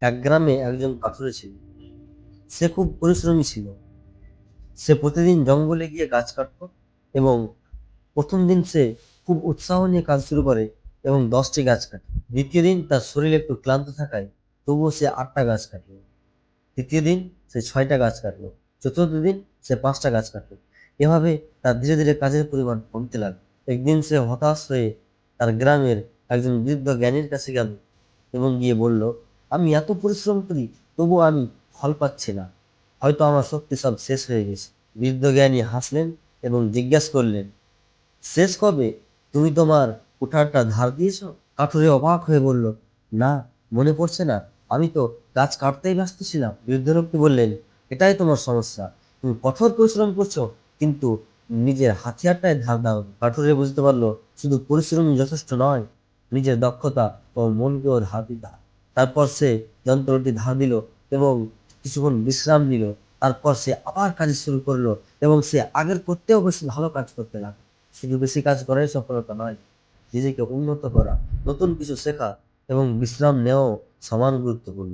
এক গ্রামে একজন কাঠুরে ছিল। সে খুব পরিশ্রমী ছিল। সে প্রতিদিন জঙ্গলে গিয়ে গাছ কাটত এবং প্রথম দিন সে খুব উৎসাহ নিয়ে কাজ শুরু করে এবং 10টি গাছ কাটে। দ্বিতীয় দিন তার শরীর একটু ক্লান্ত থাকায় তবুও সে 8টা গাছ কাটলো। তৃতীয় দিন সে 6টা গাছ কাটলো। চতুর্থ দিন সে 5টা গাছ কাটলো। এভাবে তার ধীরে ধীরে কাজের পরিমাণ কমতে লাগলো। একদিন সে হতাশ হয়ে তার গ্রামের একজন বৃদ্ধ জ্ঞানীর কাছে গেল এবং গিয়ে বলল, আমি এত পরিশ্রম করি তবু আমি ফল পাচ্ছি না। হয়তো আমার শক্তি সব শেষ হয়ে গেছে। বৃদ্ধ জ্ঞানী হাসলেন এবং জিজ্ঞাসা করলেন, শেষ কবে? তুমি তোমার কুঠারটা ধার দিয়েছো? কাঠুরে অবাক হয়ে বলল, না, মনে পড়ছে না, আমি তো গাছ কাটতেই ব্যস্ত ছিলাম। বৃদ্ধ লোকটি বললেন, এটাই তোমার সমস্যা। তুমি কঠোর পরিশ্রম করছো কিন্তু নিজের হাতিয়ারটাই ধার দাও। কাঠুরে বুঝতে পারলো শুধু পরিশ্রম যথেষ্ট নয়, নিজের দক্ষতা ও মনকেও ধার দিতে হয়। তারপর সে যন্ত্রটি ধার দিল এবং কিছুক্ষণ বিশ্রাম নিল। তারপর সে আবার কাজ শুরু করলো এবং সে আগের করতেও বেশি ভালো কাজ করতে লাগলো। শুধু বেশি কাজ করাই সফলতা নয়, নিজেকে উন্নত করা, নতুন কিছু শেখা এবং বিশ্রাম নেওয়াও সমান গুরুত্বপূর্ণ।